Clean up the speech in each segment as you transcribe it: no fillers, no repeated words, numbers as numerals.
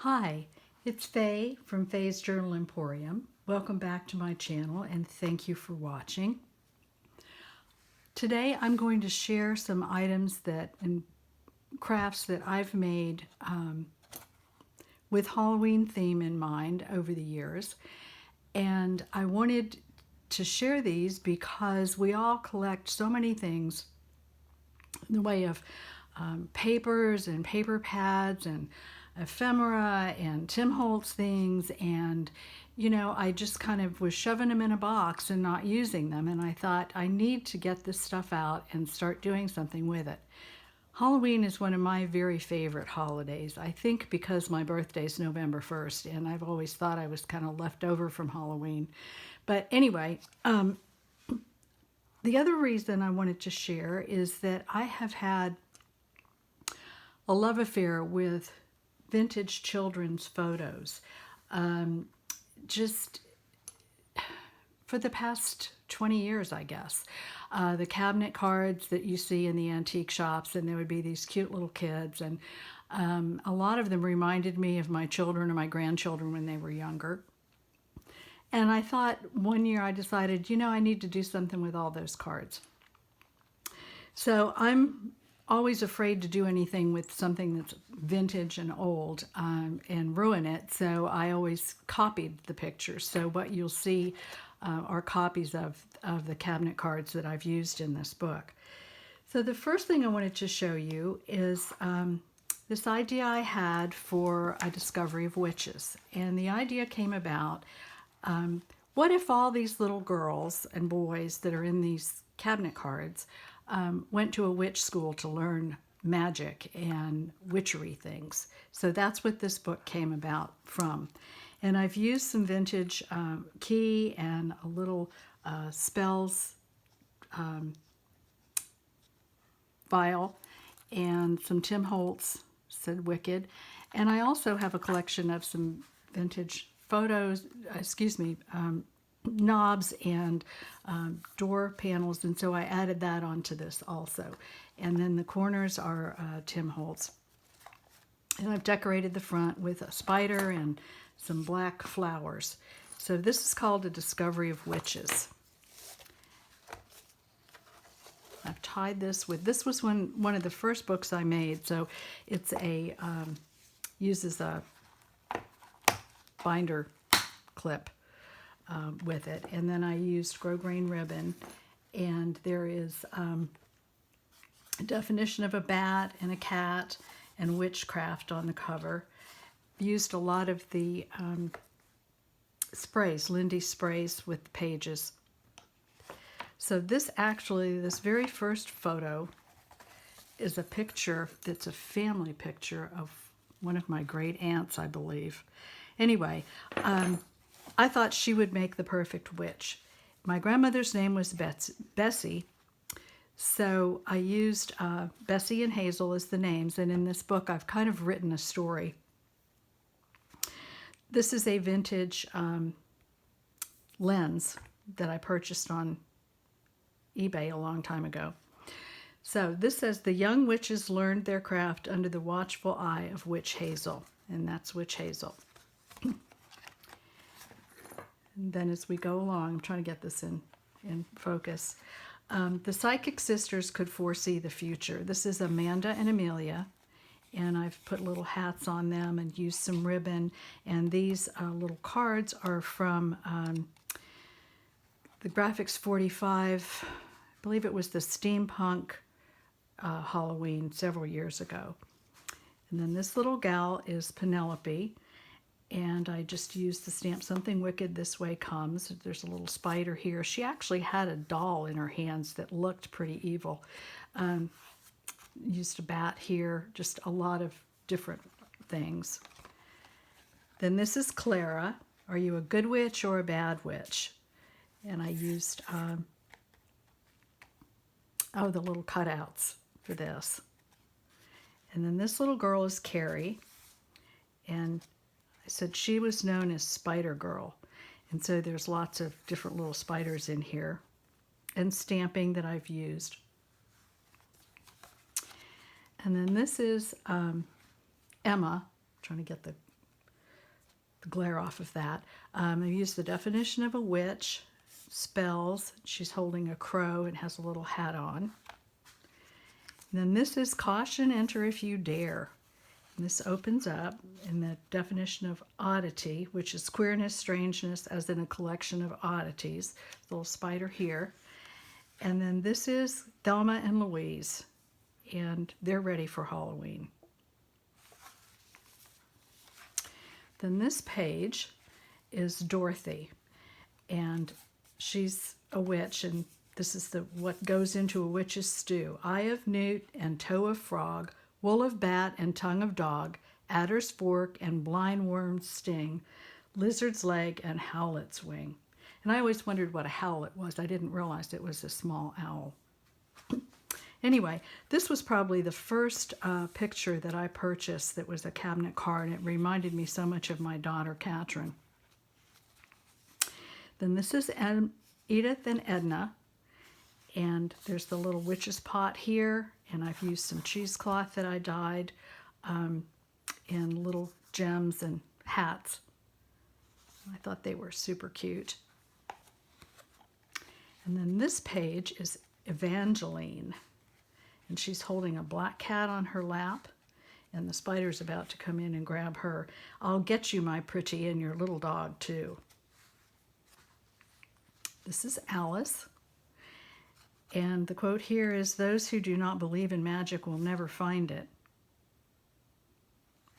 Hi, it's Faye from Faye's Journal Emporium. Welcome back to my channel and thank you for watching. Today I'm going to share some items and crafts that I've made with Halloween theme in mind over the years. And I wanted to share these because we all collect so many things in the way of papers and paper pads and ephemera and Tim Holtz things, and I just kind of was shoving them in a box and not using them, and I thought I need to get this stuff out and start doing something with it. Halloween is one of my very favorite holidays. I think because my birthday is November 1st, and I've always thought I was kind of left over from Halloween. But anyway, the other reason I wanted to share is that I have had a love affair with vintage children's photos. Just for the past 20 years, I guess. The cabinet cards that you see in the antique shops, and there would be these cute little kids, and a lot of them reminded me of my children or my grandchildren when they were younger. And I thought one year I decided, I need to do something with all those cards. So I'm always afraid to do anything with something that's vintage and old and ruin it. So I always copied the pictures. So what you'll see are copies of the cabinet cards that I've used in this book. So the first thing I wanted to show you is this idea I had for a discovery of witches. And the idea came about, what if all these little girls and boys that are in these cabinet cards went to a witch school to learn magic and witchery things? So that's what this book came about from. And I've used some vintage key and a little spells vial and some Tim Holtz said Wicked. And I also have a collection of some vintage photos, knobs and door panels, and so I added that onto this also. And then the corners are Tim Holtz. And I've decorated the front with a spider and some black flowers. So this is called A Discovery of Witches. I've tied this was one of the first books I made, so it's uses a binder clip with it, and then I used grosgrain ribbon, and there is a definition of a bat and a cat and witchcraft on the cover. Used a lot of the sprays, Lindy sprays with the pages. So this very first photo is a picture that's a family picture of one of my great aunts, I believe. Anyway, I thought she would make the perfect witch. My grandmother's name was Bessie, so I used Bessie and Hazel as the names, and in this book I've kind of written a story. This is a vintage lens that I purchased on eBay a long time ago. So this says, the young witches learned their craft under the watchful eye of Witch Hazel, and that's Witch Hazel. And then as we go along, I'm trying to get this in focus. The psychic sisters could foresee the future. This is Amanda and Amelia, and I've put little hats on them and used some ribbon. And these little cards are from the Graphics 45, I believe it was the steampunk Halloween several years ago. And then this little gal is Penelope, and I just used the stamp Something Wicked This Way Comes. There's a little spider here. She actually had a doll in her hands that looked pretty evil. Used a bat here, just a lot of different things. Then this is Clara. Are you a good witch or a bad witch? And I used the little cutouts for this. And then this little girl is Carrie, and I said she was known as Spider Girl. And so there's lots of different little spiders in here, and stamping that I've used. And then this is Emma, trying to get the the glare off of that. I used the definition of a witch, spells. She's holding a crow and has a little hat on. And then this is caution, enter if you dare. And this opens up in the definition of oddity, which is queerness, strangeness, as in a collection of oddities. The little spider here. And then this is Thelma and Louise, and they're ready for Halloween. Then this page is Dorothy, and she's a witch, and this is what goes into a witch's stew. Eye of newt and toe of frog, wool of bat and tongue of dog, adder's fork and blind worm's sting, lizard's leg and howlet's wing. And I always wondered what a howlet was. I didn't realize it was a small owl. Anyway, this was probably the first picture that I purchased that was a cabinet card. It reminded me so much of my daughter, Catherine. Then this is Edith and Edna. And there's the little witch's pot here. And I've used some cheesecloth that I dyed and little gems and hats. I thought they were super cute. And then this page is Evangeline. And she's holding a black cat on her lap, and the spider's about to come in and grab her. I'll get you, my pretty, and your little dog, too. This is Alice. And the quote here is, those who do not believe in magic will never find it.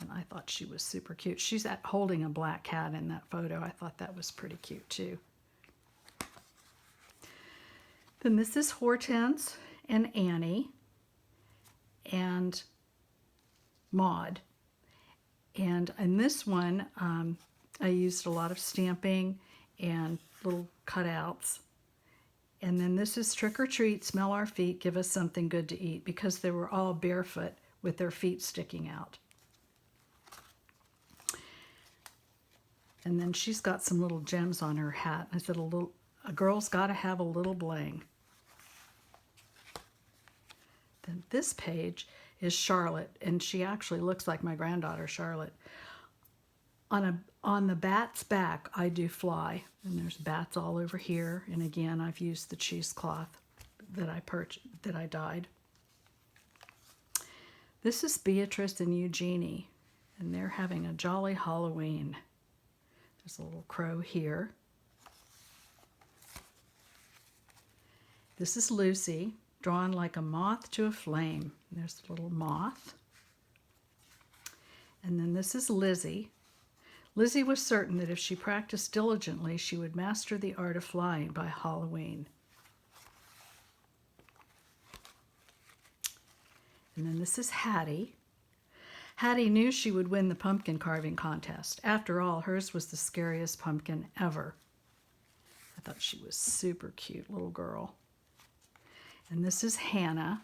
And I thought she was super cute. She's holding a black cat in that photo. I thought that was pretty cute, too. Then this is Hortense and Annie and Maud. And in this one, I used a lot of stamping and little cutouts. And then this is Trick or Treat, smell our feet, give us something good to eat, because they were all barefoot with their feet sticking out. And then she's got some little gems on her hat. I said a girl's got to have a little bling. Then this page is Charlotte, and she actually looks like my granddaughter Charlotte. On the bat's back, I do fly, and there's bats all over here. And again, I've used the cheesecloth that I dyed. This is Beatrice and Eugenie, and they're having a jolly Halloween. There's a little crow here. This is Lucy, drawn like a moth to a flame. There's a little moth. And then this is Lizzie. Lizzie was certain that if she practiced diligently, she would master the art of flying by Halloween. And then this is Hattie. Hattie knew she would win the pumpkin carving contest. After all, hers was the scariest pumpkin ever. I thought she was super cute little girl. And this is Hannah.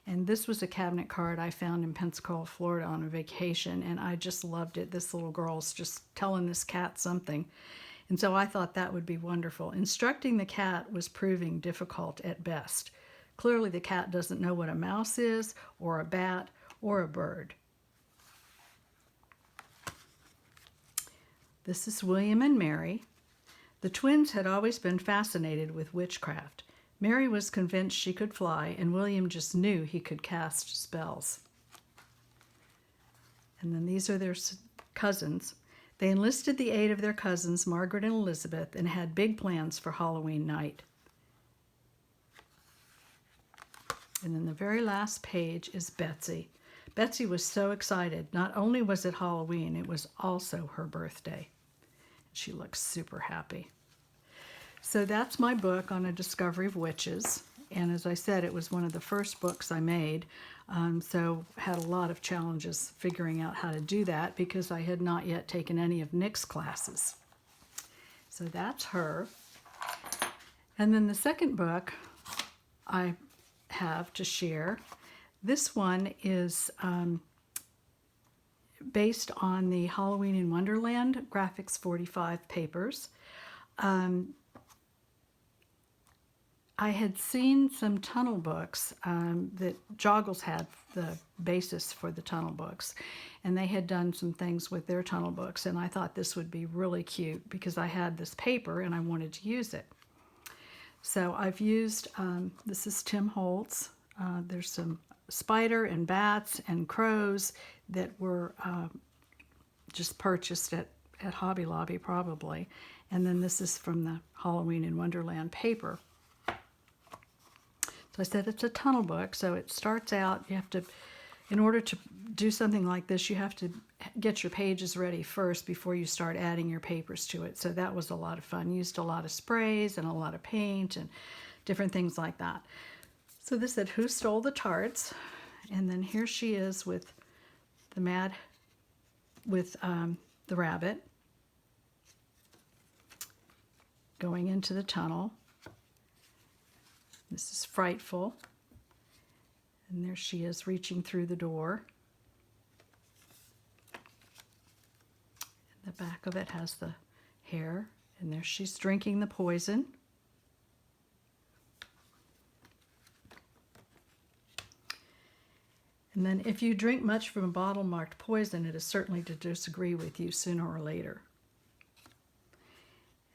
And this was a cabinet card I found in Pensacola, Florida on a vacation, and I just loved it. This little girl's just telling this cat something. And so I thought that would be wonderful. Instructing the cat was proving difficult at best. Clearly the cat doesn't know what a mouse is, or a bat, or a bird. This is William and Mary. The twins had always been fascinated with witchcraft. Mary was convinced she could fly, and William just knew he could cast spells. And then these are their cousins. They enlisted the aid of their cousins, Margaret and Elizabeth, and had big plans for Halloween night. And then the very last page is Betsy. Betsy was so excited. Not only was it Halloween, it was also her birthday. She looks super happy. So that's my book on a discovery of witches. And as I said, it was one of the first books I made. So had a lot of challenges figuring out how to do that because I had not yet taken any of Nick's classes. So that's her. And then the second book I have to share. This one is based on the Halloween in Wonderland Graphics 45 papers. I had seen some tunnel books that Joggles had the basis for the tunnel books, and they had done some things with their tunnel books, and I thought this would be really cute because I had this paper and I wanted to use it. So I've used, this is Tim Holtz. There's some spider and bats and crows that were just purchased at Hobby Lobby probably. And then this is from the Halloween in Wonderland paper. So I said it's a tunnel book, so it starts out, you have to, in order to do something like this, you have to get your pages ready first before you start adding your papers to it. So that was a lot of fun. Used a lot of sprays and a lot of paint and different things like that. So this said, "Who stole the tarts?" And then here she is with the the rabbit going into the tunnel. This is frightful. And there she is reaching through the door. And the back of it has the hair. And there she's drinking the poison. And then if you drink much from a bottle marked poison, it is certainly to disagree with you sooner or later.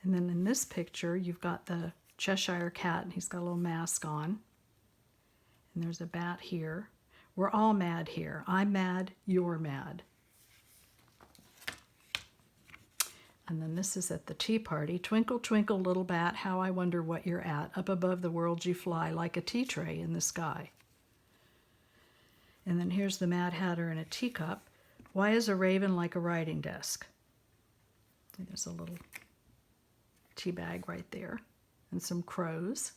And then in this picture, you've got the Cheshire Cat, and he's got a little mask on. And there's a bat here. We're all mad here. I'm mad, you're mad. And then this is at the tea party. "Twinkle, twinkle, little bat, how I wonder what you're at. Up above the world you fly, like a tea tray in the sky." And then here's the Mad Hatter in a teacup. "Why is a raven like a writing desk?" And there's a little tea bag right there. And some crows.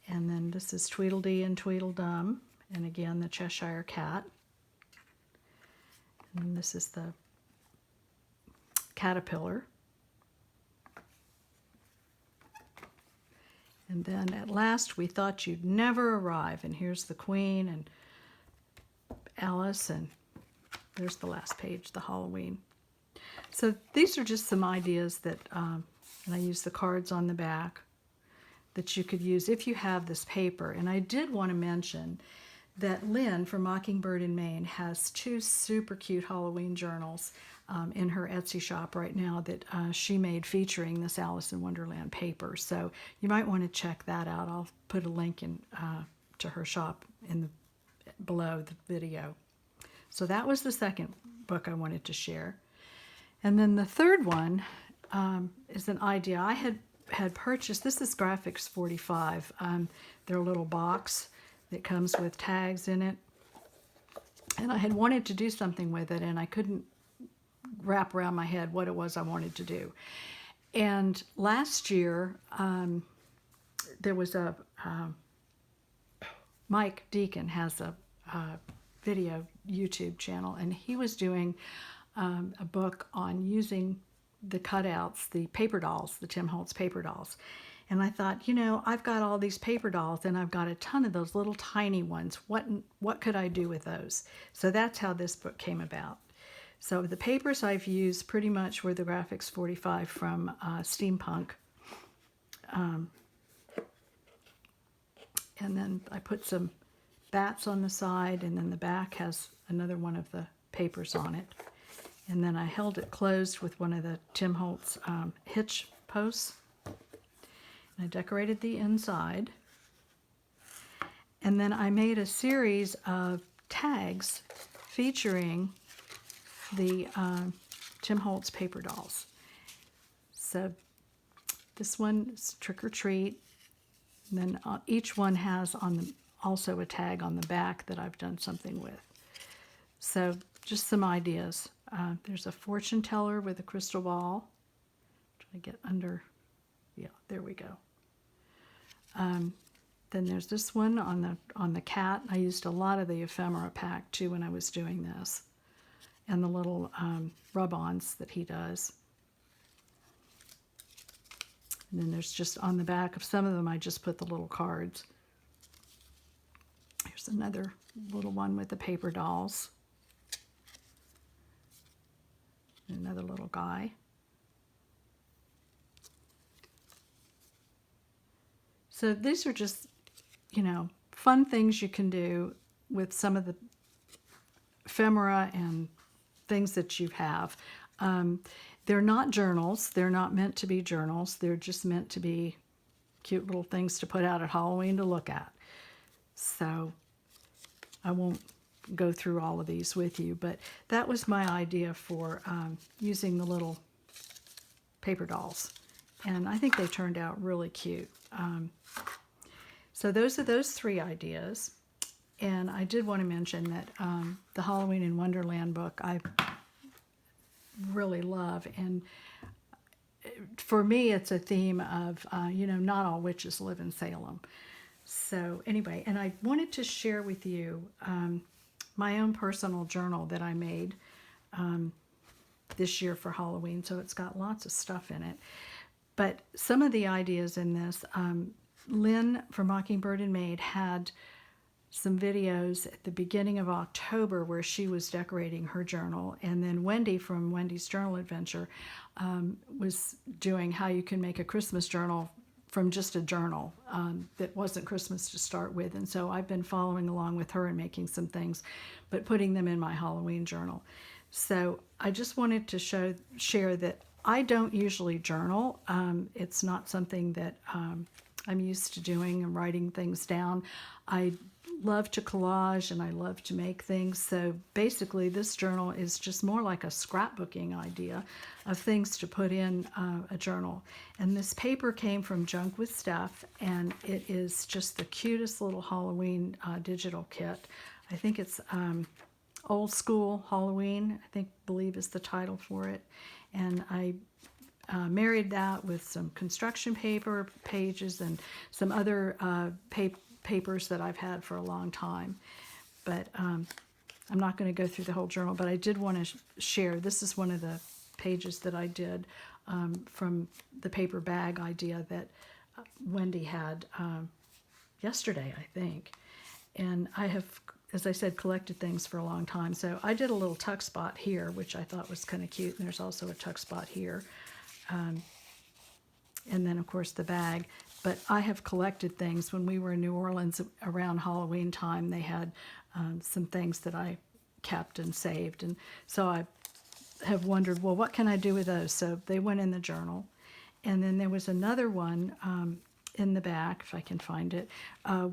And then this is Tweedledee and Tweedledum. And again, the Cheshire Cat. And this is the caterpillar. And then at last, "We thought you'd never arrive." And here's the Queen and Alice. And there's the last page, the Halloween. So these are just some ideas that, and I use the cards on the back that you could use if you have this paper. And I did want to mention that Lynn from Mockingbird in Maine has 2 super cute Halloween journals in her Etsy shop right now that she made featuring this Alice in Wonderland paper. So you might want to check that out. I'll put a link in to her shop below the video. So that was the second book I wanted to share. And then the third one is an idea I had purchased. This is Graphics 45. They're a little box that comes with tags in it. And I had wanted to do something with it, and I couldn't wrap around my head what it was I wanted to do. And last year, there was a Mike Deacon has a video YouTube channel, and he was doing a book on using the cutouts, the paper dolls, the Tim Holtz paper dolls. And I thought, you know, I've got all these paper dolls and I've got a ton of those little tiny ones. What could I do with those? So that's how this book came about. So the papers I've used pretty much were the Graphics 45 from Steampunk. And then I put some bats on the side, and then the back has another one of the papers on it. And then I held it closed with one of the Tim Holtz hitch posts. And I decorated the inside. And then I made a series of tags featuring the Tim Holtz paper dolls. So this one is Trick or Treat. And then each one has also a tag on the back that I've done something with. So just some ideas. There's a fortune teller with a crystal ball. Try to get under. Yeah, there we go. Then there's this one on the cat. I used a lot of the ephemera pack too when I was doing this, and the little rub-ons that he does. And then there's just on the back of some of them, I just put the little cards. Here's another little one with the paper dolls. Another little guy. So these are just, fun things you can do with some of the ephemera and things that you have. They're not journals. They're not meant to be journals. They're just meant to be cute little things to put out at Halloween to look at. So I won't go through all of these with you, but that was my idea for using the little paper dolls. And I think they turned out really cute. So those are those three ideas. And I did want to mention that the Halloween in Wonderland book I really love. And for me, it's a theme of, not all witches live in Salem. So anyway, and I wanted to share with you my own personal journal that I made this year for Halloween. So it's got lots of stuff in it. But some of the ideas in this, Lynn from Mockingbird and Maid had some videos at the beginning of October where she was decorating her journal. And then Wendy from Wendy's Journal Adventure was doing how you can make a Christmas journal from just a journal that wasn't Christmas to start with. And so I've been following along with her and making some things, but putting them in my Halloween journal. So I just wanted to share that I don't usually journal. It's not something that I'm used to doing and writing things down. I love to collage and I love to make things. So basically this journal is just more like a scrapbooking idea of things to put in a journal. And this paper came from Junk with Stuff, and it is just the cutest little Halloween digital kit. I think it's Old School Halloween, believe is the title for it. And I married that with some construction paper pages and some other papers that I've had for a long time. But I'm not going to go through the whole journal, but I did want to share. This is one of the pages that I did from the paper bag idea that Wendy had yesterday, I think. And I have, as I said, collected things for a long time. So I did a little tuck spot here, which I thought was kind of cute. And there's also a tuck spot here. And then, of course, the bag. But I have collected things. When we were in New Orleans around Halloween time, they had some things that I kept and saved. And so I have wondered, well, what can I do with those? So they went in the journal. And then there was another one in the back, if I can find it.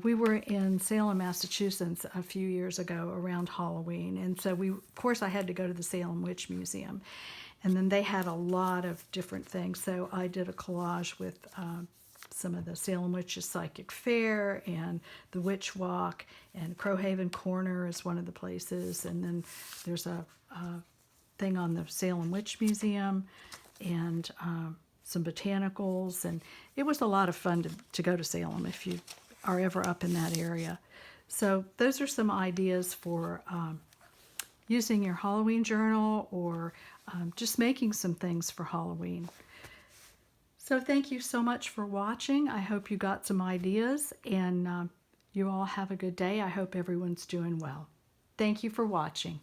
We were in Salem, Massachusetts a few years ago around Halloween. And so of course, I had to go to the Salem Witch Museum. And then they had a lot of different things. So I did a collage with some of the Salem Witches Psychic Fair and the Witch Walk, and Crowhaven Corner is one of the places. And then there's a thing on the Salem Witch Museum and some botanicals. And it was a lot of fun to go to Salem if you are ever up in that area. So those are some ideas for using your Halloween journal or just making some things for Halloween. So thank you so much for watching. I hope you got some ideas, and you all have a good day. I hope everyone's doing well. Thank you for watching.